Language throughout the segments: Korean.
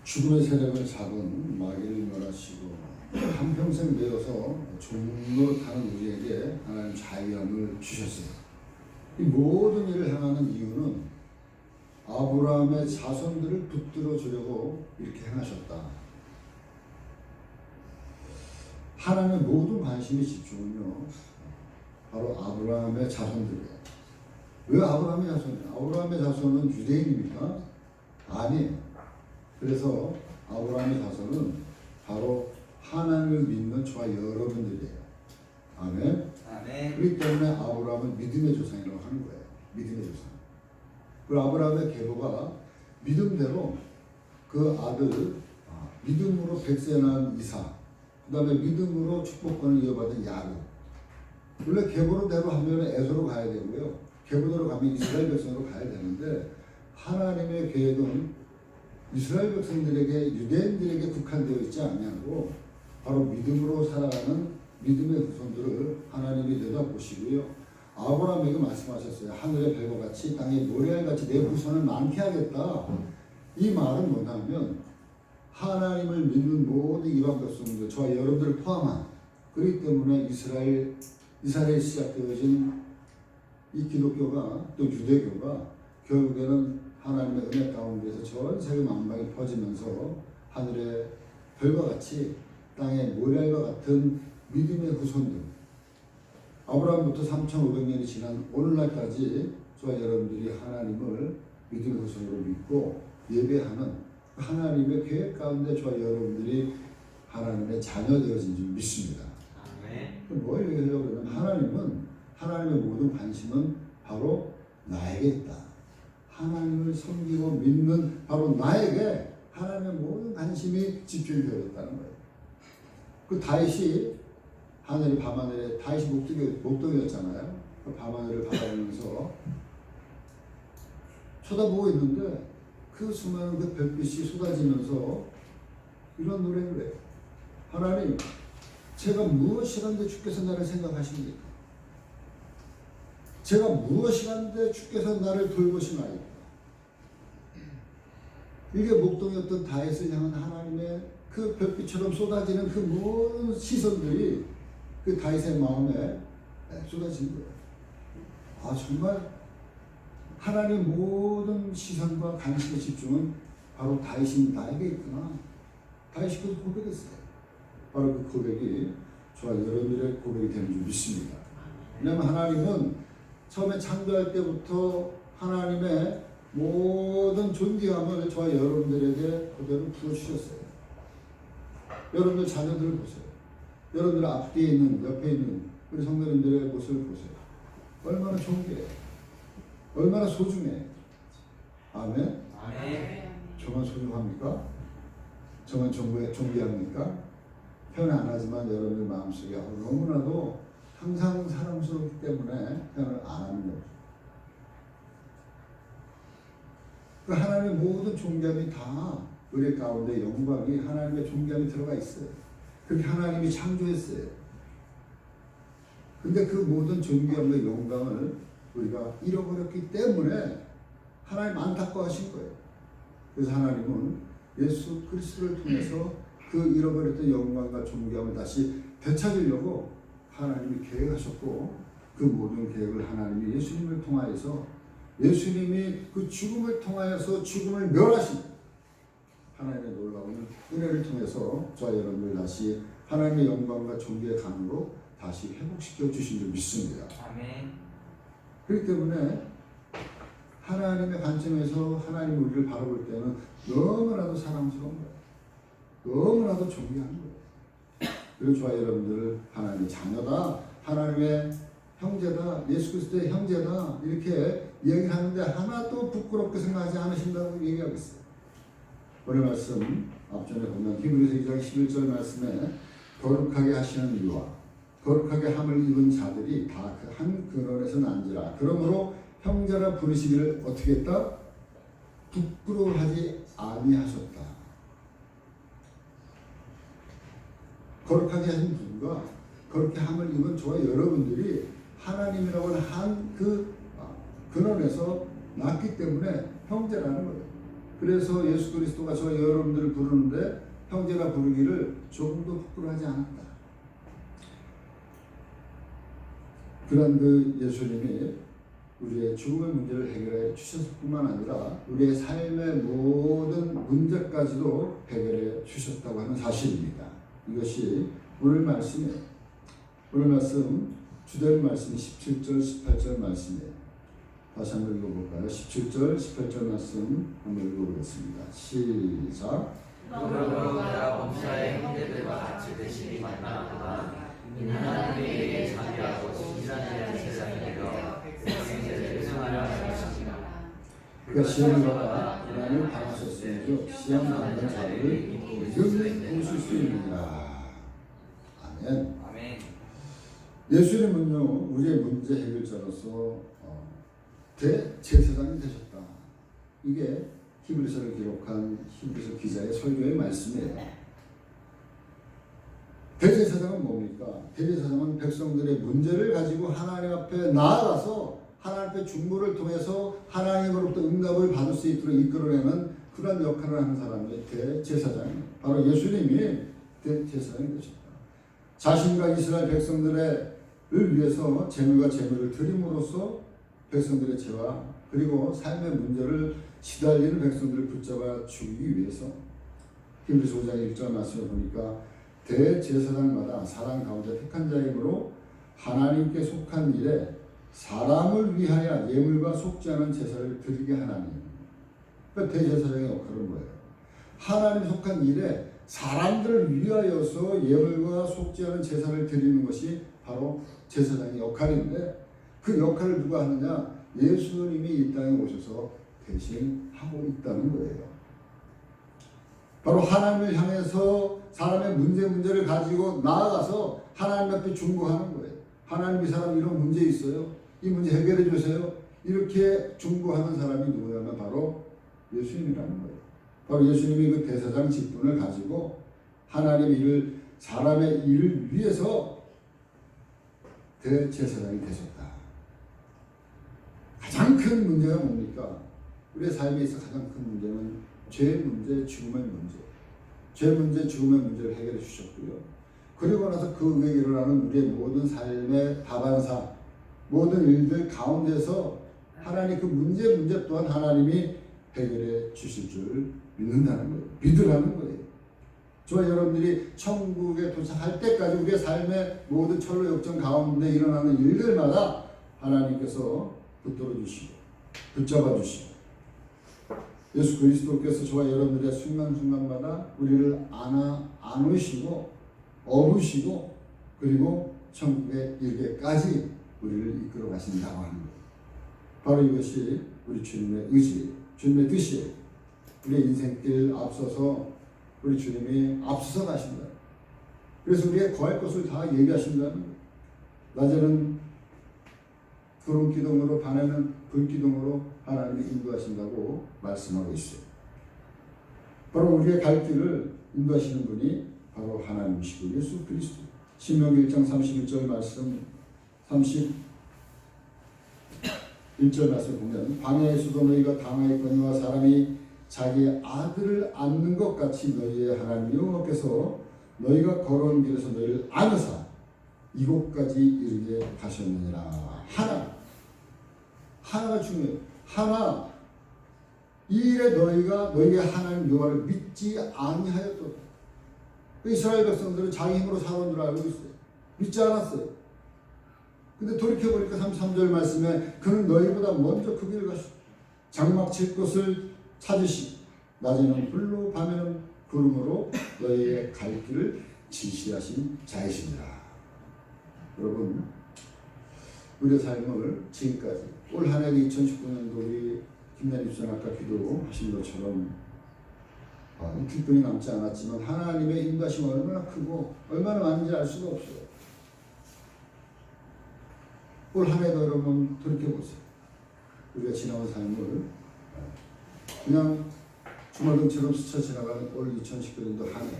죽음의 세력을 잡은 마귀를 멸하시고 한평생 되어서 종노릇하는 우리에게 하나님 자유함을 주셨어요. 이 모든 일을 행하는 이유는 아브라함의 자손들을 붙들어 주려고 이렇게 행하셨다. 하나님의 모든 관심의 집중은요, 바로 아브라함의 자손들이에요. 왜 아브라함의 자손이에요? 아브라함의 자손은 유대인입니까? 아니에요. 그래서 아브라함의 자손은 바로 하나님을 믿는 저와 여러분들이에요. 아멘. 아멘. 그렇기 때문에 아브라함은 믿음의 조상이라고 하는 거예요. 믿음의 조상. 그 아브라함의 계보가 믿음대로 그 아들 믿음으로 백세 낳은 이삭, 그 다음에 믿음으로 축복권을 이어받은 야곱. 원래 계보대로 하면 에서로 가야 되고요. 계보대로 가면 이스라엘 백성으로 가야 되는데 하나님의 계획은 이스라엘 백성들에게 유대인들에게 국한되어 있지 않냐고 바로 믿음으로 살아가는 믿음의 후손들을 하나님이 내다보시고요. 아브라함에게 말씀하셨어요. 하늘의 별과 같이 땅의 모래알같이 내 후손을 많게 하겠다. 이 말은 뭐냐면 하나님을 믿는 모든 이방 백성들, 저와 여러분들을 포함한, 그렇기 때문에 이스라엘에 시작되어진 이 기독교가 또 유대교가 결국에는 하나님의 은혜 가운데서 전 세계 만방에 퍼지면서 하늘의 별과 같이 땅의 모래알과 같은 믿음의 후손들, 아브라함부터 3,500년이 지난 오늘날까지 저와 여러분들이 하나님을 믿음의 후손으로 믿고 예배하는 하나님의 계획 가운데 저와 여러분들이 하나님의 자녀 되어진 줄 믿습니다. 아멘. 뭘 얘기하려고 그러면 하나님의 모든 관심은 바로 나에게 있다. 하나님을 섬기고 믿는 바로 나에게 하나님의 모든 관심이 집중되어 있다는 거예요. 그 다윗이 하늘이 밤하늘에 다윗이 목동이었잖아요. 그 밤하늘을 바라보면서 쳐다보고 있는데 그 수많은 그 별빛이 쏟아지면서 이런 노래를 해요. 하나님, 제가 무엇이란데 주께서 나를 생각하십니까? 제가 무엇이란데 주께서 나를 돌보시나이까? 이게 목동이었던 다윗을 향한 하나님의 그 별빛처럼 쏟아지는 그 모든 시선들이 그 다윗의 마음에 쏟아진 거예요. 아, 정말 하나님의 모든 시선과 관심의 집중은 바로 다윗이 나에게 있구나. 다윗이 그 고백했어요. 바로 그 고백이 저와 여러분들의 고백이 되는 줄 믿습니다. 왜냐하면 하나님은 처음에 창조할 때부터 하나님의 모든 존귀함을 저와 여러분들에게 그대로 부어주셨어요. 여러분들 자녀들을 보세요. 여러분들 앞뒤에 있는, 옆에 있는 우리 성도님들의 모습을 보세요. 얼마나 존귀해요. 얼마나 소중해요. 아멘. 아멘. 저만 소중합니까? 저만 존귀합니까? 표현 안 하지만 여러분들 마음속에 너무나도 항상 사랑스럽기 때문에 표현을 안 하는 거예요. 그 하나님의 모든 존귀함이 다 우리 가운데 영광이 하나님의 존귀함이 들어가 있어요. 그렇게 하나님이 창조했어요. 근데 그 모든 존귀함과 영광을 우리가 잃어버렸기 때문에 하나님 안타까워하신 거예요. 그래서 하나님은 예수 그리스도를 통해서 그 잃어버렸던 영광과 존귀함을 다시 되찾으려고 하나님이 계획하셨고, 그 모든 계획을 하나님이 예수님을 통하여서, 예수님이 그 죽음을 통하여서 죽음을 멸하신 하나님의 놀라운 은혜를 통해서 저와 여러분을 다시 하나님의 영광과 존귀의 강으로 다시 회복시켜 주신 줄 믿습니다. 아멘. 그렇기 때문에 하나님의 관점에서 하나님 우리를 바라볼 때는 너무나도 사랑스러운 거예요. 너무나도 존귀한 거예요. 그리고 저와 여러분들을 하나님의 자녀다, 하나님의 형제다, 예수 그리스도의 형제다, 이렇게 얘기를 하는데 하나도 부끄럽게 생각하지 않으신다고 얘기하고 있어요. 오늘 말씀 앞전에 보면 히브리서 2장 11절 말씀에 거룩하게 하시는 이와 거룩하게 함을 입은 자들이 다 한 근원에서 난지라. 그러므로 형제라 부르시기를 어떻게 했다? 부끄러워하지 아니하셨다. 거룩하게 하신 분과 그렇게 함을 입은 저와 여러분들이 하나님이라고 하는 한 그 근원에서 났기 때문에 형제라는 거예요. 그래서 예수 그리스도가 저 여러분들을 부르는데 형제라 부르기를 조금도 부끄러워하지 않았다. 그런 그 예수님이 우리의 죽음의 문제를 해결해 주셨을 뿐만 아니라 우리의 삶의 모든 문제까지도 해결해 주셨다고 하는 사실입니다. 이것이 오늘 말씀이에요. 오늘 말씀 주된 말씀이 17절 18절 말씀이에요. 다시 한번 읽어볼까요? 17절 18절 말씀 한번 읽어보겠습니다. 시작. 그러므로 내가 범사의 형제들과 같이 되시니 만나보다 이는 하나님에게 자비하고 진실한 제사장이 되어 백성들을 회성하려 하는 것입니다. 그가 시험을 받아 고난을 당하셨으므로 시험 받는 자를 믿음으로 도우실 수 있느니라. 아멘. 아멘. 예수님은요 우리의 문제 해결자로서 대제사장이 되셨다. 이게 히브리서를 기록한 히브리서 기자의 설교의 말씀이에요. 대제사장은 뭡니까? 대제사장은 백성들의 문제를 가지고 하나님 앞에 나아가서 하나님 앞에 중보를 통해서 하나님으로부터 응답을 받을 수 있도록 이끌어내는 그런 역할을 하는 사람이 대제사장이에요. 바로 예수님이 대제사장이 되셨다. 자신과 이스라엘 백성들을 위해서 제물과 제물을 드림으로써 백성들의 죄와 그리고 삶의 문제를 시달리는 백성들을 붙잡아 주기 위해서 히브리서 5장 1절 말씀을 보니까 대제사장마다 사람 가운데 택한 자이므로 하나님께 속한 일에 사람을 위하여 예물과 속지 않은 제사를 드리게 하나니. 그러니까 대제사장의 역할은 뭐예요? 하나님 속한 일에 사람들을 위하여서 예물과 속지 않은 제사를 드리는 것이 바로 제사장의 역할인데 그 역할을 누가 하느냐? 예수님이 이 땅에 오셔서 대신 하고 있다는 거예요. 바로 하나님을 향해서 사람의 문제를 가지고 나아가서 하나님 앞에 중보하는 거예요. 하나님 이 사람 이런 문제 있어요. 이 문제 해결해 주세요. 이렇게 중보하는 사람이 누구냐면 바로 예수님이라는 거예요. 바로 예수님이 그 대사장 직분을 가지고 하나님의 일을 사람의 일을 위해서 대제사장이 되셨다. 가장 큰 문제가 뭡니까? 우리의 삶에 있어 가장 큰 문제는 죄 문제, 죽음의 문제. 죄 문제, 죽음의 문제를 해결해 주셨고요. 그리고 나서 그 위에 일어나는 우리의 모든 삶의 다반사, 모든 일들 가운데서 하나님 그 문제 또한 하나님이 해결해 주실 줄 믿는다는 거예요. 믿으라는 거예요. 저와 여러분들이 천국에 도착할 때까지 우리의 삶의 모든 철로 역정 가운데 일어나는 일들마다 하나님께서 붙들어 주시고 붙잡아 주시고 예수 그리스도께서 저와 여러분들의 순간순간마다 우리를 안으시고 업으시고 그리고 천국에 이르기까지 우리를 이끌어 가신다고 하는 거예요. 바로 이것이 우리 주님의 의지, 주님의 뜻이에요. 우리의 인생길 앞서서 우리 주님이 앞서서 가신다. 그래서 우리의 거할 것을 다 얘기하신다는 거예요. 낮에는 구름 기둥으로 밤에는 불 기둥으로 하나님이 인도하신다고 말씀하고 있어요. 바로 우리의 갈 길을 인도하시는 분이 바로 하나님이시고 예수 그리스도. 신명기 1장 31절 말씀 31절 말씀 보면 광야에서도 너희가 당하였거니와 사람이 자기의 아들을 안는 것 같이 너희의 하나님 여호와께서 너희가 걸어온 길에서 너희를 안으사 이곳까지 이르게 하셨느니라. 하나가 중요해요. 하나, 이 일에 너희가 너희의 하나님 여호와를 믿지 아니하였도다. 이스라엘 백성들은 자기 힘으로 살아온 줄 알고 있어요. 믿지 않았어요. 근데 돌이켜보니까 33절 말씀에 그는 너희보다 먼저 그 길을 가시고 장막 칠 곳을 찾으시고 낮에는 불로 밤에는 구름으로 너희의 갈 길을 지시하신 자이십니다. 여러분, 우리의 삶을 지금까지 올 한 해 2019년도 우리 김연희 전 아까 기도하신 것처럼 기쁨이 남지 않았지만 하나님의 인도하심이 얼마나 크고 얼마나 많은지 알 수가 없어요. 올 한 해도 여러분 돌이켜보세요. 우리가 지나온 삶을 그냥 주말등처럼 스쳐 지나가는 올 2019년도 한 해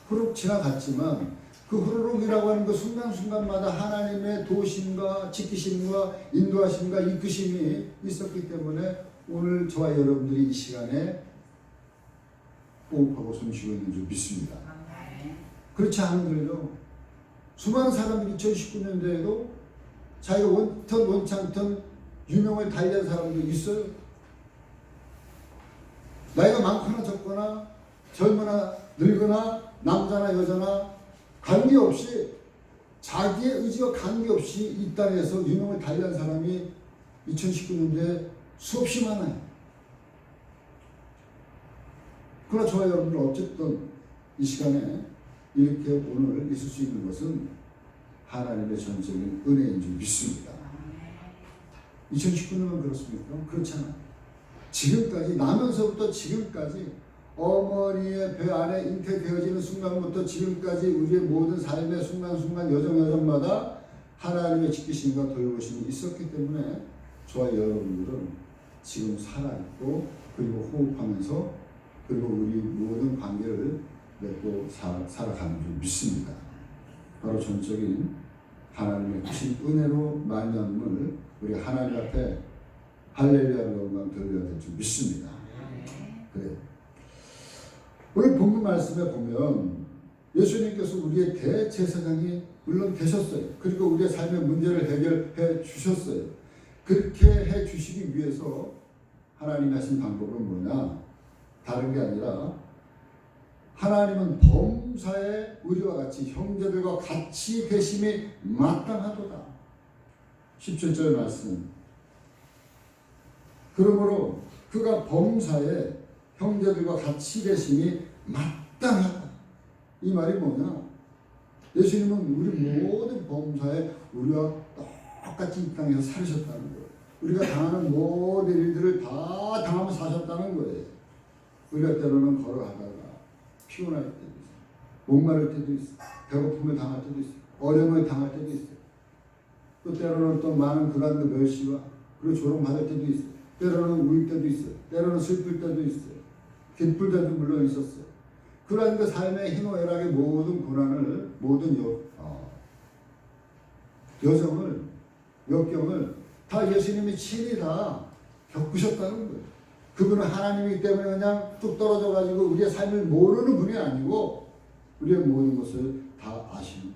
후룩 지나갔지만 그 후루룩이라고 하는 그 순간순간마다 하나님의 도우심과 지키심과 인도하심과 이끄심이 있었기 때문에 오늘 저와 여러분들이 이 시간에 호흡하고 숨쉬고 있는 줄 믿습니다. 그렇지 않은들요. 수많은 사람들이 2019년도에도 자기가 원턴 원치 않던 유명을 달리한 사람도 있어요. 나이가 많거나 적거나 젊거나 늙거나 남자나 여자나 관계없이 자기의 의지와 관계없이 이 땅에서 유명을 달리한 사람이 2019년도에 수없이 많아요. 그러나 저와 여러분들 어쨌든 이 시간에 이렇게 오늘 있을 수 있는 것은 하나님의 전적인 은혜인 줄 믿습니다. 2019년은 그렇습니까? 그렇잖아요. 지금까지 나면서부터 지금까지 어머니의 배 안에 잉태되어지는 순간부터 지금까지 우리의 모든 삶의 순간순간 여정마다 하나님의 지키심과 돌보심이 있었기 때문에 저와 여러분들은 지금 살아있고 그리고 호흡하면서 그리고 우리 모든 관계를 맺고 살아가는 줄 믿습니다. 바로 전적인 하나님의 크신 은혜로 말미암음을 우리 하나님 앞에 할렐루야를 영광 돌려야 될 줄 믿습니다. 그래. 오늘 본문 말씀에 보면 예수님께서 우리의 대제사장이 물론 되셨어요. 그리고 우리의 삶의 문제를 해결해 주셨어요. 그렇게 해 주시기 위해서 하나님이 하신 방법은 뭐냐? 다른 게 아니라 하나님은 범사에 우리와 같이 형제들과 같이 되심이 마땅하도다. 17절 말씀. 그러므로 그가 범사에 형제들과 같이 되심이 마땅하다. 이 말이 뭐냐? 예수님은 우리 모든 범사에 우리와 똑같이 이 땅에서 살으셨다는 거예요. 우리가 당하는 모든 일들을 다 당하며 사셨다는 거예요. 우리가 때로는 걸어가다가 피곤할 때도 있어요. 목마를 때도 있어요. 배고픔을 당할 때도 있어요. 어려움을 당할 때도 있어요. 또 때로는 또 많은 불안과 멸시와 그리고 조롱받을 때도 있어요. 때로는 울 때도 있어요. 때로는 슬플 때도 있어요. 기쁠 때도 물론 있었어요. 그러한 그 삶의 희노애락의 모든 고난을 모든 여정을 역경을 다 예수님이 친히 다 겪으셨다는 거예요. 그분은 하나님이기 때문에 그냥 뚝 떨어져 가지고 우리의 삶을 모르는 분이 아니고 우리의 모든 것을 다 아시는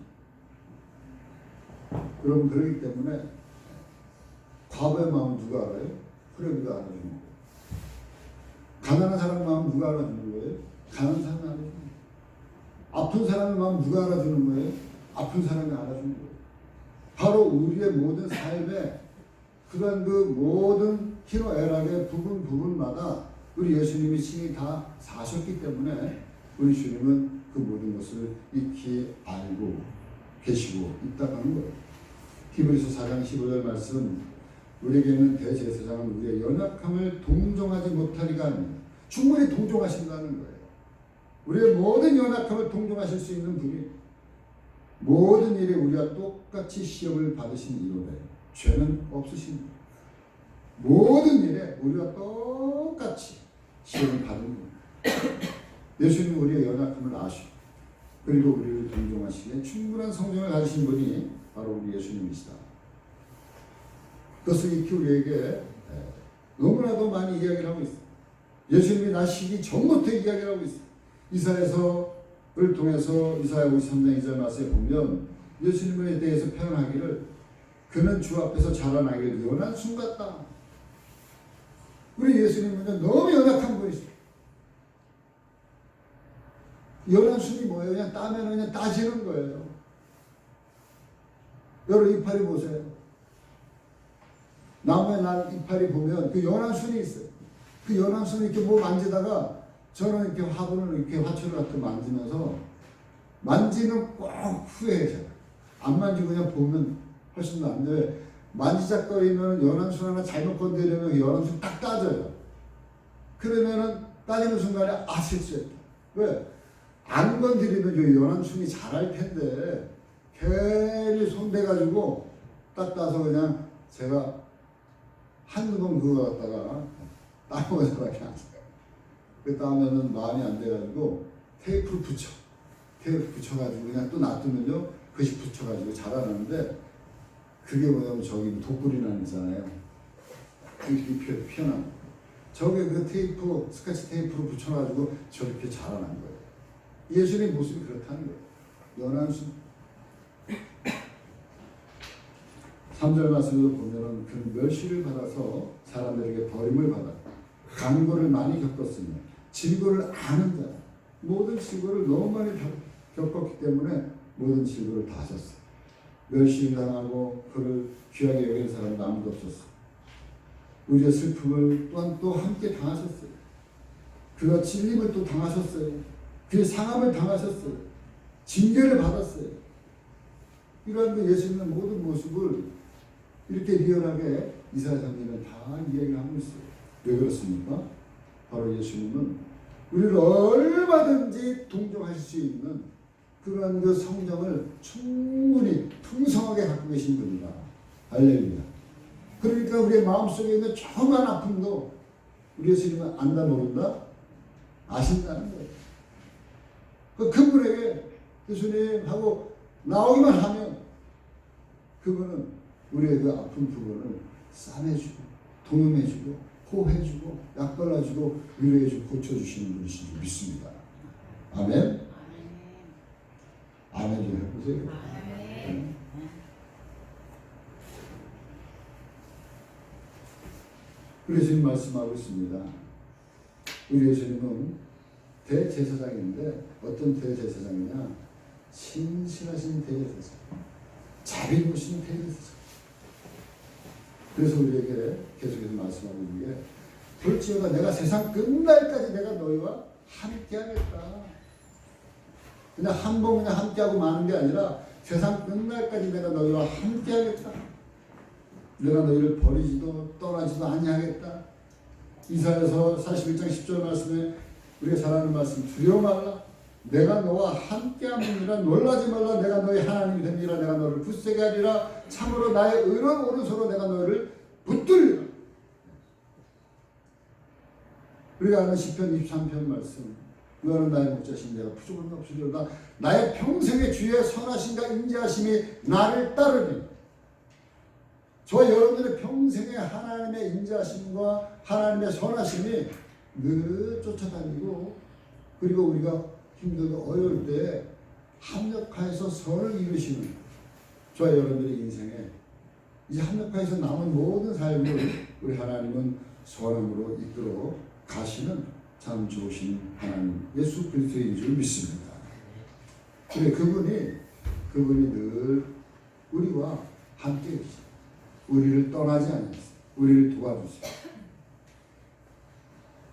거예요. 여러분 그렇기 때문에 과부의 마음 누가 알아요? 그러기가 알아주는 거예요. 가난한 사람 마음 누가 알아주는 거예요? 가난한 사람이 알아주는 거예요. 아픈 사람의 마음 누가 알아주는 거예요? 아픈 사람이 알아주는 거예요. 바로 우리의 모든 삶에 그런 그 모든 희노애락의 부분마다 우리 예수님이 친히 다 사셨기 때문에 우리 주님은 그 모든 것을 익히 알고 계시고 있다는 거예요. 히브리서 4장 15절 말씀 우리에게는 대제사장은 우리의 연약함을 동정하지 못하리가 아닙니다. 충분히 동정하신다는 거예요. 우리의 모든 연약함을 동정하실 수 있는 분이 모든 일에 우리와 똑같이 시험을 받으신 이로되 죄는 없으십니다. 모든 일에 우리와 똑같이 시험을 받은 분. 예수님은 우리의 연약함을 아시고 그리고 우리를 동정하시기에 충분한 성령을 가지신 분이 바로 우리 예수님이시다. 그것을 익히 우리에게 너무나도 많이 이야기를 하고 있어요. 예수님이 나시기 전부터 이야기를 하고 있어요. 이사야서를 통해서 이사야 53장 2절 말씀에 보면 예수님에 대해서 표현하기를 그는 주 앞에서 자라나길 연한 순 같다. 우리 예수님은 너무 연약한 분이시죠. 연한 순이 뭐예요? 그냥 따면 그냥 따지는 거예요. 여러분 이파리 보세요. 나무에 난 이파리 보면 그 연한 순이 있어요. 그 연한 순이 이렇게 뭐 만지다가 저는 이렇게 화분을 이렇게 화초를 갖고 만지면서 만지는 꼭 후회해요. 안 만지고 그냥 보면 훨씬 나은데 만지작거리면 연한 순 하나 잘못 건드리면 그 연한 순 딱 따져요. 그러면은 따지는 순간에 실수했다. 왜? 안 건드리면 요 연한 순이 자랄 텐데 괜히 손대가지고 딱 따서 그냥 제가 한두 번 그거 갖다가 따먹어서밖에 안 돼요. 그 따면은 마음이 안 돼가지고 테이프를 붙여. 테이프 붙여가지고 그냥 또 놔두면요. 그것이 붙여가지고 자라나는데 그게 뭐냐면 저기 독불이라는 있잖아요. 이렇게 피어나는 저게 그 테이프, 스카치 테이프로 붙여가지고 저렇게 자라난 거예요. 예수님 모습이 그렇다는 거예요. 연한 수. 3절 말씀에도 보면은 그 멸시를 받아서 사람들에게 버림을 받아 간고를 많이 겪었으며 질고를 아는 자, 모든 질고를 너무 많이 겪었기 때문에 모든 질고를 다 하셨어요. 멸시를 당하고 그를 귀하게 여기는 사람도 아무도 없었어요. 우리의 슬픔을 또한 또 함께 당하셨어요. 그가 찔림을 또 당하셨어요. 그의 상함을 당하셨어요. 징계를 받았어요. 이러한 그 예수님의 모든 모습을 이렇게 리얼하게 이사야 선지는 다 이야기를 하고 있어요. 왜 그렇습니까? 바로 예수님은 우리를 얼마든지 동정하실 수 있는 그러한 그 성정을 충분히 풍성하게 갖고 계신 분이다. 할렐루야. 그러니까 우리의 마음속에 있는 조그만 아픔도 우리 예수님은 안다 모른다? 아신다는 거예요. 그분에게 예수님하고 나오기만 하면 그분은 우리의 그 아픈 부분을 싸매주고 동음해주고 호해주고 약 발라주고 위로해주고 고쳐주시는 분이신 줄 믿습니다. 아멘. 아멘 좀 해보세요. 네. 우리 예수님 말씀하고 있습니다. 우리 예수님은 대제사장인데 어떤 대제사장이냐? 신실하신 대제사장, 자비로우신 대제사장. 그래서 우리에게 계속해서 말씀하고 있는 게 볼지어다 내가 세상 끝날까지 내가 너희와 함께하겠다. 그냥 한 번 그냥 함께하고 마는 게 아니라 세상 끝날까지 내가 너희와 함께하겠다. 내가 너희를 버리지도 떠나지도 아니하겠다. 이사야서 41장 10절 말씀에 우리가 잘 아는 말씀, 두려워 말라. 내가 너와 함께함이니라. 놀라지 말라. 내가 너희 하나님이 됩니다. 내가 너를 굳세게 하리라. 참으로 나의 의로운 오른손으로 내가 너희를 붙들리라. 우리가 아는 시편 23편 말씀, 너는 나의 목자신 내가 부족한 것 없으리로다. 나의 평생의 주의 선하심과 인자하심이 나를 따르니. 저와 여러분들의 평생의 하나님의 인자하심과 하나님의 선하심이 늘 쫓아다니고, 그리고 우리가 힘들고 어려울 때 합력하여서 선을 이루시는 저와 여러분들의 인생에 이 합력하여서 남은 모든 삶을 우리 하나님은 선함으로 이끌어 가시는 참 좋으신 하나님 예수 그리스도인 줄 믿습니다. 그래 그분이 늘 우리와 함께 계십니다. 우리를 떠나지 않으세요. 우리를 도와주세요.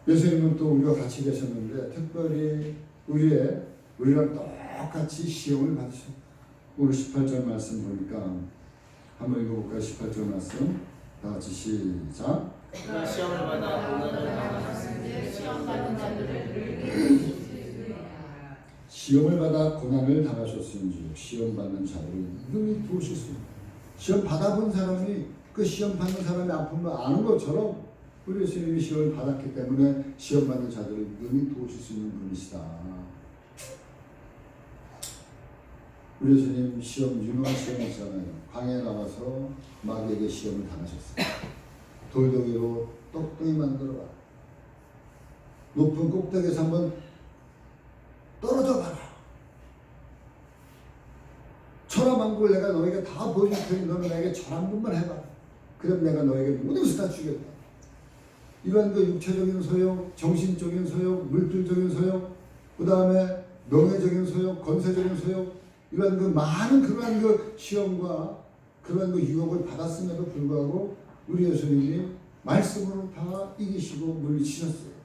예수님은 또 우리와 같이 계셨는데 특별히 우리랑 똑같이 시험을 받으셨다. 오늘 18절 말씀 보니까 한번 읽어볼까요? 18절 말씀 다 같이 시작. 시험을 받아 고난을 당하셨으니 시험 받은 시험을 받아 고난을 당하셨은지 시험 받는 자들을 능히 도우셨습니다. 시험 받아본 사람이 그 시험 받는 사람의 아픔을 아는 것처럼 우리 예수님이 시험을 받았기 때문에 시험 받는 자들을 능히 도우실 수 있는 분이시다. 우리 예수님 시험 유명한 시험이 있잖아요. 광야에 나와서 마귀에게 시험을 당하셨어요. 돌덩이로 똑똑히 만들어라. 높은 꼭대기에서 한번 떨어져 봐라. 천하만국을 내가 너에게 다 보여줄 테니 너는 나에게 절 한 번만 해봐. 그럼 내가 너에게 모든 것을 다 주겠다. 이러한 그 육체적인 소용, 정신적인 소용, 물질적인 소용, 그 다음에 명예적인 소용, 권세적인 소용, 이러한 그 많은 그러한 그 시험과 그러한 그 유혹을 받았음에도 불구하고 우리 예수님이 말씀으로 다 이기시고 물리치셨어요.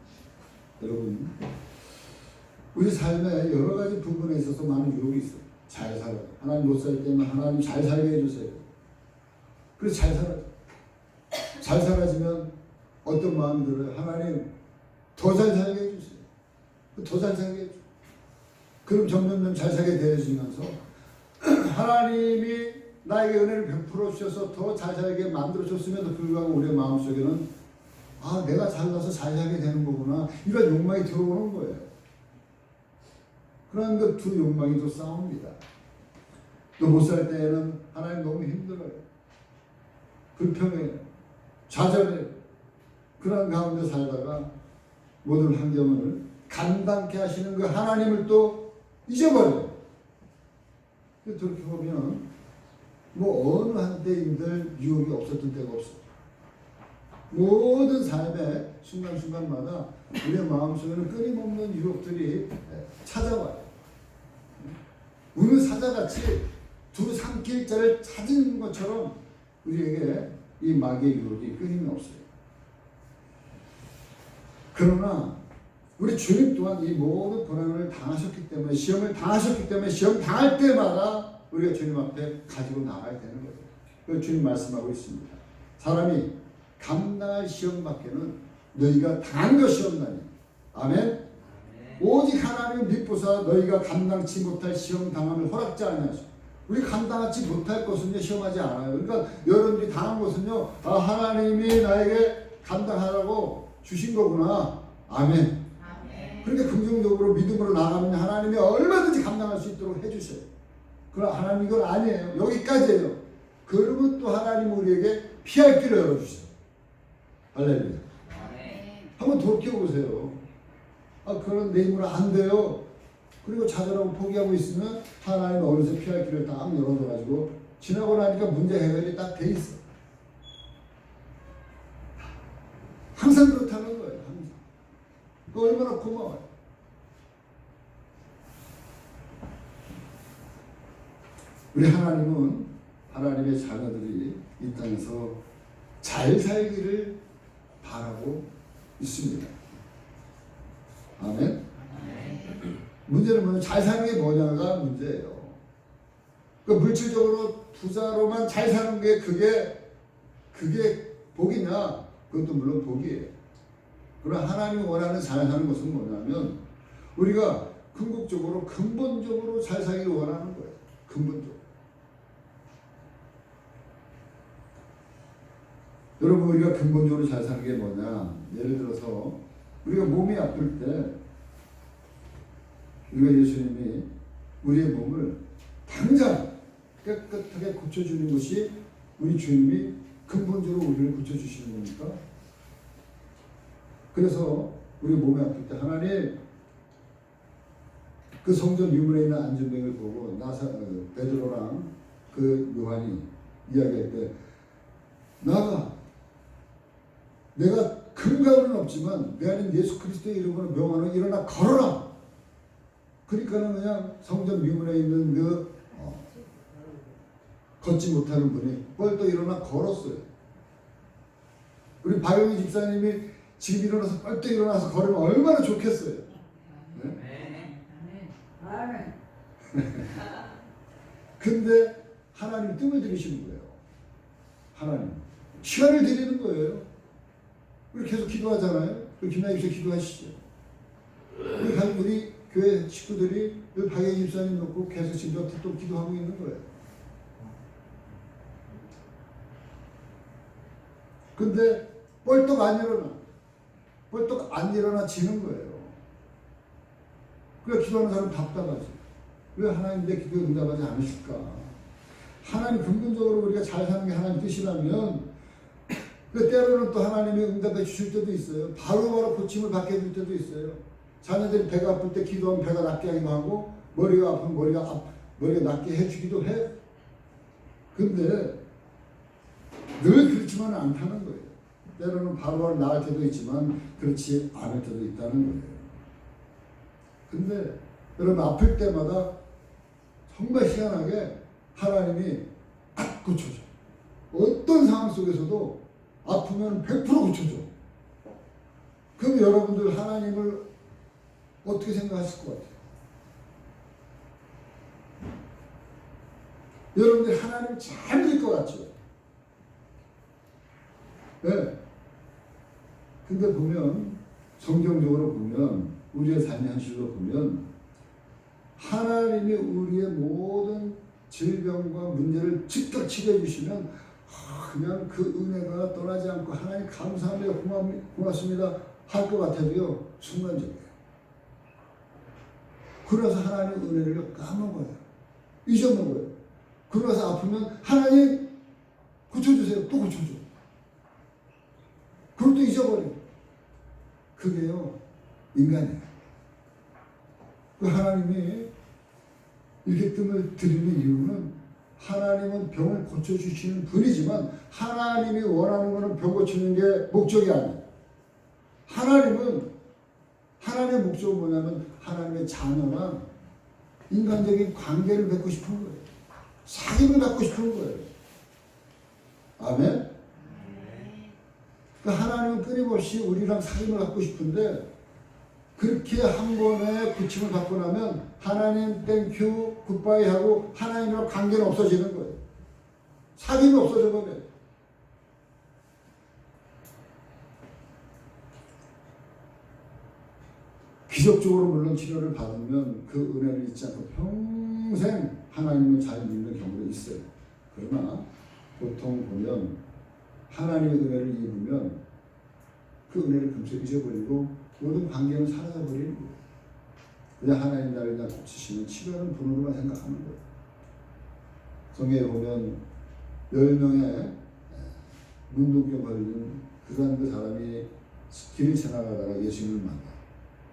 여러분, 우리 삶에 여러 가지 부분에 있어서 많은 유혹이 있어요. 잘 살아요. 하나님 못 살 때는 하나님 잘 살게 해주세요. 그래서 잘 살아요. 잘 살아지면 어떤 마음이 들어요? 하나님 더 잘 살게 해주세요. 더 잘 살게 해주세요. 그럼 점점 잘 살게 되어지면서 하나님이 나에게 은혜를 베풀어 주셔서 더 잘 살게 만들어 줬음에도 불구하고 우리의 마음속에는 아 내가 잘나서 잘 살게 되는 거구나 이런 욕망이 들어오는 거예요. 그런 그 두 욕망이 또 싸웁니다. 또 못 살 때에는 하나님 너무 힘들어요. 불평해요. 좌절해요. 그런 가운데 살다가 모든 환경을 감당케 하시는 그 하나님을 또 잊어버려요. 그렇게 보면 뭐 어느 한때인들 유혹이 없었던 때가 없어. 모든 삶의 순간순간마다 우리의 마음속에는 끊임없는 유혹들이 찾아와요. 우는 사자같이 두 삼킬자를 찾은 것처럼 우리에게 이 마귀의 유혹이 끊임없어요. 그러나 우리 주님 또한 이 모든 고난을 당하셨기 때문에, 시험을 당하셨기 때문에 시험 당할 때마다 우리가 주님 앞에 가지고 나가야 되는 거예요. 그래서 주님 말씀하고 있습니다. 사람이 감당할 시험 밖에는 너희가 당한 것이 없나니. 아멘. 오직 하나님을 믿고서 너희가 감당치 못할 시험 당함을 허락지 아니하시고, 우리 감당하지 못할 것은요 시험하지 않아요. 그러니까 여러분들이 당한 것은요, 아, 하나님이 나에게 감당하라고 주신 거구나. 아멘. 그러니까 긍정적으로 믿음으로 나가면 하나님이 얼마든지 감당할 수 있도록 해주셔요. 그러나 하나님 이건 아니에요. 여기까지예요. 그러면 또 하나님 우리에게 피할 길을 열어주세요. 할렐루야. 한번 돌이켜보세요. 아, 그런 내 힘으로 안 돼요. 그리고 좌절하고 포기하고 있으면 하나님 어느새 피할 길을 딱 열어줘가지고 지나고 나니까 문제 해결이 딱 돼 있어. 항상 그렇다는 거예요. 항상. 그 얼마나 고마워요. 우리 하나님은 하나님의 자녀들이 이 땅에서 잘 살기를 바라고 있습니다. 아멘. 문제는 뭐냐? 잘 사는 게 뭐냐가 문제예요. 그 물질적으로 부자로만 잘 사는 게 그게 복이냐? 그것도 물론 복이에요. 그러나 하나님이 원하는 잘 사는 것은 뭐냐면 우리가 궁극적으로 근본적으로 잘 살기를 원하는 거예요. 근본적으로. 여러분, 우리가 근본적으로 잘 사는 게 뭐냐? 예를 들어서 우리가 몸이 아플 때 우리가 예수님이 우리의 몸을 당장 깨끗하게 고쳐주는 것이 우리 주님이 근본적으로 우리를 고쳐주시는 겁니까? 그래서 우리 몸이 아플 때 하나님, 그 성전 유물에 있는 안전병을 보고 베드로랑 그 요한이 이야기할 때 나가, 내가 근거는 없지만 내 안에 예수 그리스도의 이름으로 명하노 일어나 걸어라. 그러니까는 그냥 성전 유물에 있는 그 걷지 못하는 분이 뻘떡 일어나 걸었어요. 우리 박영희 집사님이 지금 일어나서 뻘떡 일어나서 걸으면 얼마나 좋겠어요. 네? 근데 하나님 뜸을 들이시는 거예요. 하나님 시간을 드리는 거예요. 우리 계속 기도하잖아요. 김나희 집사 기도하시죠. 우리 교회 식구들이 박영희 집사님 놓고 계속 지금 또 기도하고 있는 거예요. 근데 뻘떡 안 일어나 지는 거예요. 그래 기도하는 사람 답답하지. 왜 하나님 내 기도에 응답하지 않으실까? 하나님 근본적으로 우리가 잘 사는 게 하나님 뜻이라면 그 때로는 또 하나님이 응답해 주실 때도 있어요. 바로바로 고침을 받게 해줄 때도 있어요. 자녀들이 배가 아플 때 기도하면 배가 낫게 하기도 하고 머리가 아프면 머리가 낫게 해주기도 해. 근데 늘 그렇지만은 않다는 거예요. 때로는 바로바로 나을 때도 있지만 그렇지 않을 때도 있다는 거예요. 근데 여러분 아플 때마다 정말 희한하게 하나님이 딱 고쳐줘. 어떤 상황 속에서도 아프면 100% 고쳐줘. 그럼 여러분들 하나님을 어떻게 생각하실 것 같아요? 여러분들 하나님 잘 믿을 것 같죠? 네. 근데 보면 성경적으로 보면 우리의 삶의 현실로 보면 하나님이 우리의 모든 질병과 문제를 즉각 치료해 주시면 그냥 그 은혜가 떠나지 않고 하나님 감사합니다, 고맙습니다 할 것 같아도요 순간적이에요. 그러서 하나님 은혜를 까먹어요. 잊어먹어요. 그러서 아프면 하나님 고쳐주세요. 또 고쳐줘. 그것도 잊어버리고. 그게요, 인간이에요. 그 하나님이 이렇게 뜸을 들이는 이유는 하나님은 병을 고쳐주시는 분이지만 하나님이 원하는 것은 병 고치는 게 목적이 아니에요. 하나님의 목적은 뭐냐면 하나님의 자녀랑 인간적인 관계를 맺고 싶은 거예요. 사귐을 갖고 싶은 거예요. 아멘? 그러니까 하나님은 끊임없이 우리랑 사귐을 갖고 싶은데 그렇게 한 번에 부침을 받고 나면 하나님 땡큐 굿바이 하고 하나님이랑 관계는 없어지는 거예요. 사귐이 없어져 버려요. 기적적으로 물론 치료를 받으면 그 은혜를 잊지 않고 평생 하나님을 잘 믿는 경우도 있어요. 그러나 보통 보면 하나님의 은혜를 입으면 그 은혜를 금세 잊어버리고 모든 관계는 사라져버리는 거예요. 그냥 하나님 나를 그냥 고치시는 치료하는 분으로만 생각하는 거예요. 성경에 보면 10명의 문둥병 걸린 그 사람이 길을 지나가다가 예수님을 만나.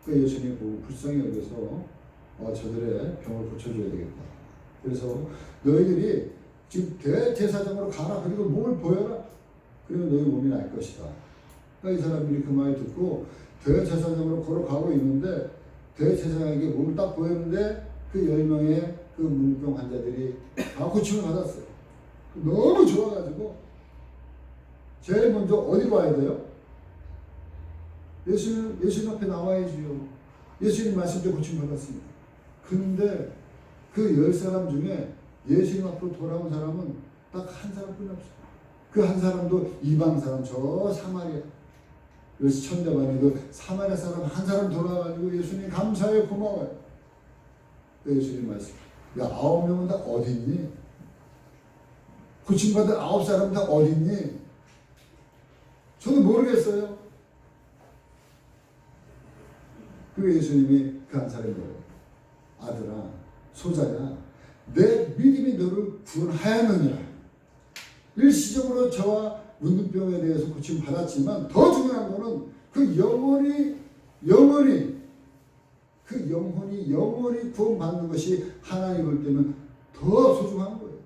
그 예수님이 보고 불쌍히 여겨서 저들의 병을 고쳐줘야 되겠다. 그래서 너희들이 지금 대제사장으로 가라. 그리고 몸을 보여라. 그러면 너희 몸이 날 것이다. 그러니까 이 사람들이 그 말을 듣고 대제사장으로 걸어가고 있는데 대제사장에게 몸을 딱 보였는데 그 10명의 그 문병 환자들이 다 고침을 받았어요. 너무 좋아가지고 제일 먼저 어디로 와야 돼요? 예수님 앞에 나와야지요. 예수님 말씀 때 고침 받았습니다. 근데 그 10사람 중에 예수님 앞으로 돌아온 사람은 딱 한 사람뿐이 없어요. 그 한 사람도 이방 사람, 저 사마리아. 그래서 천대만에 그 사마리아 사람 한 사람 돌아와가지고 예수님 감사해요, 고마워요. 예수님 말씀. 야, 9명은 다 어디 있니? 고침받은 9사람 다 어디 있니? 저도 모르겠어요. 그 예수님이 그 한 사람이 뭐예요? 아들아, 소자야, 내 믿음이 너를 구원하였느니라. 일시적으로 저와 문둥병에 대해서 고침 받았지만 더 중요한 거는 그 영혼이 구원받는 것이 하나님 볼 때는 더 소중한 거예요.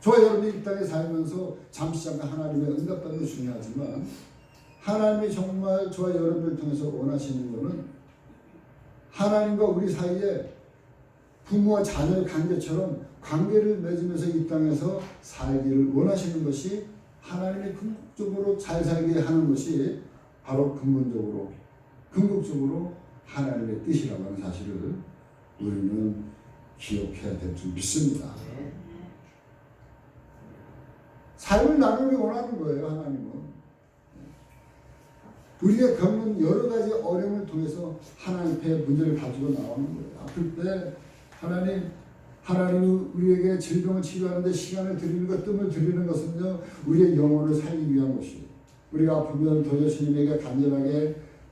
저와 여러분이 이 땅에 살면서 잠시 잠깐 하나님의 응답받는 게 중요하지만 하나님이 정말 저와 여러분을 통해서 원하시는 것은 하나님과 우리 사이에 부모와 자녀의 관계처럼 관계를 맺으면서 이 땅에서 살기를 원하시는 것이 하나님이 궁극적으로 잘 살게 하는 것이 바로 궁극적으로 하나님의 뜻이라고 하는 사실을 우리는 기억해야 될 줄 믿습니다. 삶을 나누기 원하는 거예요, 하나님은. 우리가 겪는 여러 가지 어려움을 통해서 하나님 앞에 문제를 가지고 나오는 거예요. 아플 때 하나님이 우리에게 질병을 치료하는데 시간을 드리는 것, 뜸을 들이는 것은요, 우리의 영혼을 살리기 위한 것이에요. 우리가 아프면 더 예수님에게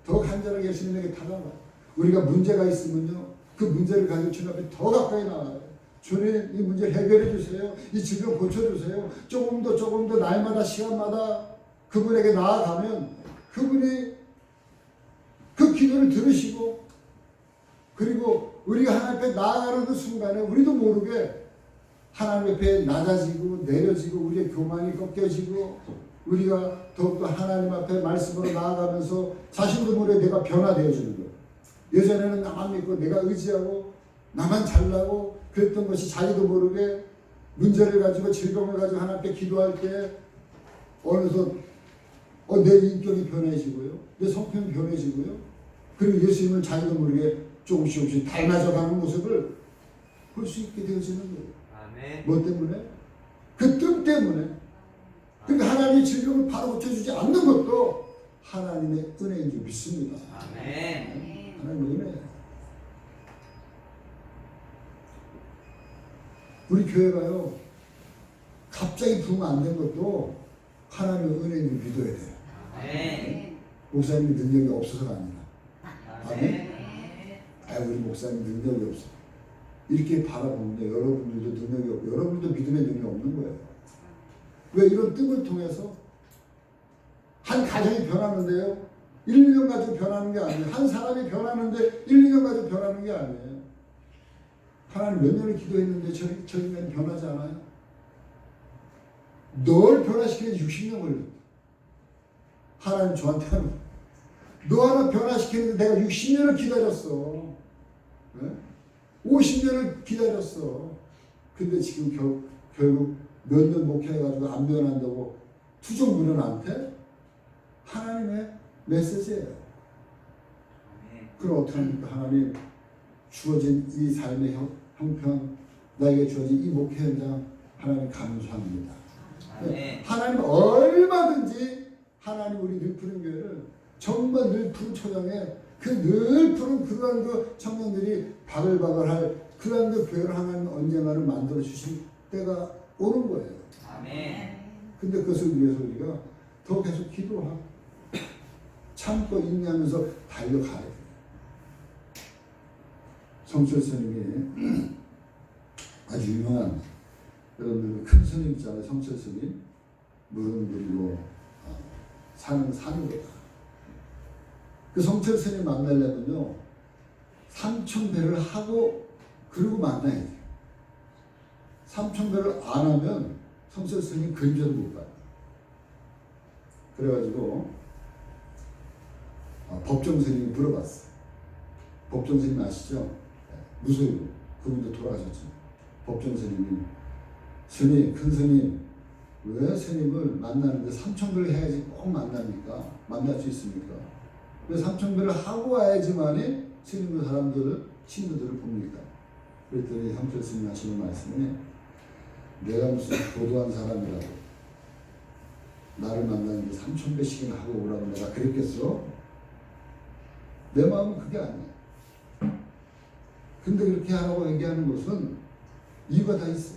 더 간절하게 예수님에게 다가가요. 우리가 문제가 있으면요, 그 문제를 가지고 주님 앞에 더 가까이 나가요. 주님, 이 문제 해결해 주세요. 이 질병 고쳐주세요. 조금 더 날마다 시간마다 그분에게 나아가면 그분이 그 기도를 들으시고, 그리고 우리가 하나님 앞에 나아가는 그 순간에 우리도 모르게 하나님 앞에 낮아지고 내려지고 우리의 교만이 꺾여지고 우리가 더욱더 하나님 앞에 말씀으로 나아가면서 자신도 모르게 내가 변화되어지는 거예요. 예전에는 나만 믿고 내가 의지하고 나만 잘나고 그랬던 것이 자기도 모르게 문제를 가지고 질병을 가지고 하나님 앞에 기도할 때 어느덧 내 인격이 변해지고요. 내 성품이 변해지고요. 그리고 예수님을 자기도 모르게 조금씩 닮아져가는 모습을 볼 수 있게 되어지는 거예요. 아멘. 뭐 때문에? 그 뜸 때문에. 그러니까 하나님의 질병을 바로 고쳐주지 않는 것도 하나님의 은혜인 줄 믿습니다. 아멘. 하나님의 은혜. 우리 교회가요, 갑자기 부흥 안 된 것도 하나님의 은혜인 줄 믿어야 돼요. 아멘. 목사님이 능력이 없어서가 아니라. 아멘. 우리 목사님 능력이 없어. 이렇게 바라보면 여러분들도 능력이 없고 여러분들도 믿음의 능력이 없는 거예요. 왜? 이런 뜸을 통해서 한 가정이 변하는데요. 1, 2년 가지고 변하는 게 아니에요. 한 사람이 변하는데 1, 2년 가지고 변하는 게 아니에요. 하나님 몇 년을 기도했는데 저 인간이 변하지 않아요? 널 변화시키는 60년 걸렸다. 하나님 저한테 하는 거예요. 너 하나 변화시키는데 내가 60년을 기다렸어. 네? 50년을 기다렸어. 근데 지금 결국 몇 년 목회해가지고 안 변한다고 투정 부려 나한테? 하나님의 메시지예요. 그럼 어떻게 합니까? 하나님 주어진 이 삶의 형편, 나에게 주어진 이 목회 현장 하나님 감사합니다. 하나님 얼마든지 하나님 우리 늘푸른 교회를 정말 늘푸른 초장에 그 늘푸른 그러한 그 청년들이 바글바글할 그러한 그 교회를 하나님 언젠가는 만들어 주실 때가 오는 거예요. 아멘. 근데 그것을 위해서 우리가 더 계속 기도하고 참고 인내하면서 달려가야 돼요. 성철 스님이 아주 유명한 여러분들 큰 스님 있잖아요. 성철 스님 물은 그리고 산은 산이다. 그 성철 스님 만나려면요 3,000배를 하고 그러고 만나야 돼요. 3,000배를 안 하면 성철 스님 근절을 못 봐요. 그래가지고 법정 스님이 물어봤어요. 법정 스님 아시죠? 무소유 그분도 돌아가셨죠. 법정 스님이 스님, 큰 스님 왜 스님을 만나는데 3,000배를 해야지 꼭 만납니까? 만날 수 있습니까? 왜 3,000배를 하고 와야지만이 스님의 사람들을 친구들을 봅니까? 그랬더니 성철 스님 하시는 말씀이 내가 무슨 도도한 사람이라고 나를 만나는데 3,000배씩이나 하고 오라고 내가 그랬겠어? 내 마음은 그게 아니야. 근데 그렇게 하라고 얘기하는 것은 이유가 다 있어.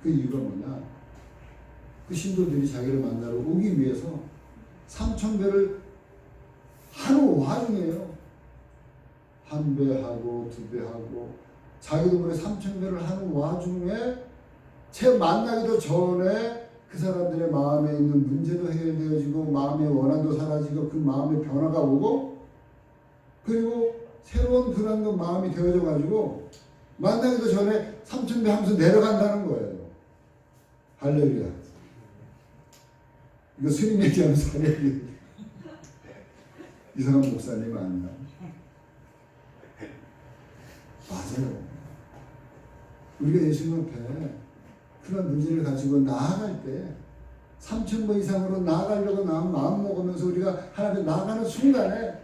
그 이유가 뭐냐? 그 신도들이 자기를 만나러 오기 위해서 3,000배를 하는 와중에요. 1배 하고 2배 하고 자기도 모르게 3,000배를 하는 와중에 제 만나기도 전에 그 사람들의 마음에 있는 문제도 해결되어지고 마음의 원한도 사라지고 그 마음의 변화가 오고 그리고 새로운 그런 그 마음이 되어져 가지고 만나기도 전에 3,000배 하면서 내려간다는 거예요. 할렐루야. 이거 스님 얘기하면서 하는 이상한 목사님 아니야. 맞아요. 우리가 예수님 앞에 그런 문제를 가지고 나아갈 때 3,000번 이상으로 나아가려고 마음 먹으면서 우리가 하나님 나아가는 순간에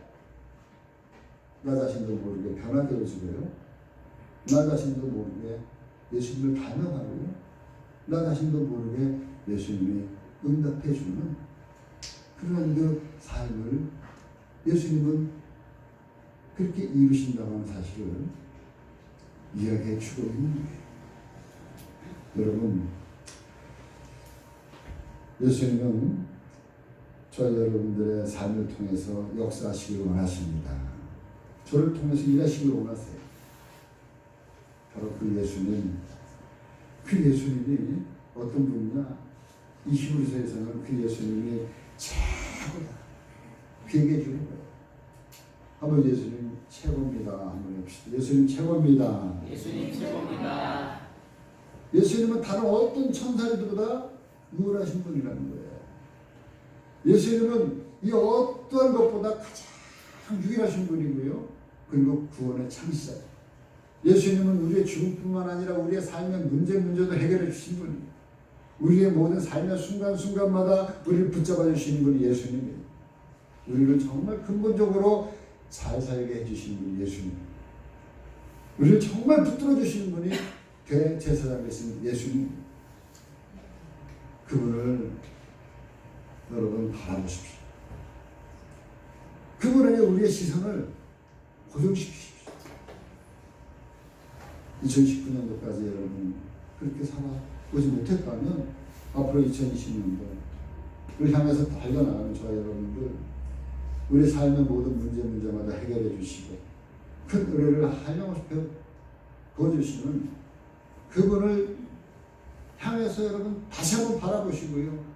나 자신도 모르게 변화되어지고요. 나 자신도 모르게 예수님을 닮아가고요. 나 자신도 모르게 예수님이 응답해주는 그런 그 삶을 예수님은 그렇게 이루신다고 하는 사실을 이야기해 주고 있는 거예요. 여러분, 예수님은 저 여러분들의 삶을 통해서 역사하시길 원하십니다. 저를 통해서 일하시길 원하세요. 바로 그 예수님, 그 예수님이 어떤 분이냐? 이 히브리서에서는 그 예수님이 최고다. 그 얘기해 주는 거예요. 한번 예수님 최고입니다. 한번 해봅시다. 예수님 최고입니다. 예수님 최고입니다. 예수님은 다른 어떤 천사들보다 우월하신 분이라는 거예요. 예수님은 이 어떠한 것보다 가장 유일하신 분이고요. 그리고 구원의 창시자. 예수님은 우리의 죽음뿐만 아니라 우리의 삶의 문제도 해결해 주신 분이에요. 우리의 모든 삶의 순간순간마다 우리를 붙잡아 주시는 분이 예수님이에요. 우리를 정말 근본적으로 잘 살게 해주시는 분이 예수님. 우리를 정말 붙들어 주시는 분이 대제사장 되신 예수님. 그분을 여러분 바라보십시오. 그분에게 우리의 시선을 고정시키십시오. 2019년도까지 여러분 그렇게 살아보지 못했다면 앞으로 2020년도를 향해서 달려나가는 저와 여러분들 우리 삶의 모든 문제마다 해결해 주시고 큰 은혜를 한량없이 부어주시는 그분을 향해서 여러분 다시 한번 바라보시고요.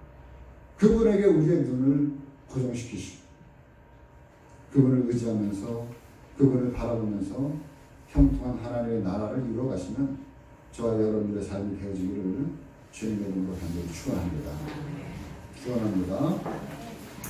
그분에게 우리의 눈을 고정시키시고 그분을 의지하면서 그분을 바라보면서 형통한 하나님의 나라를 이루어가시면 저와 여러분들의 삶이 되어지기를 주님의 이름으로 간절히 축원합니다. 축원합니다.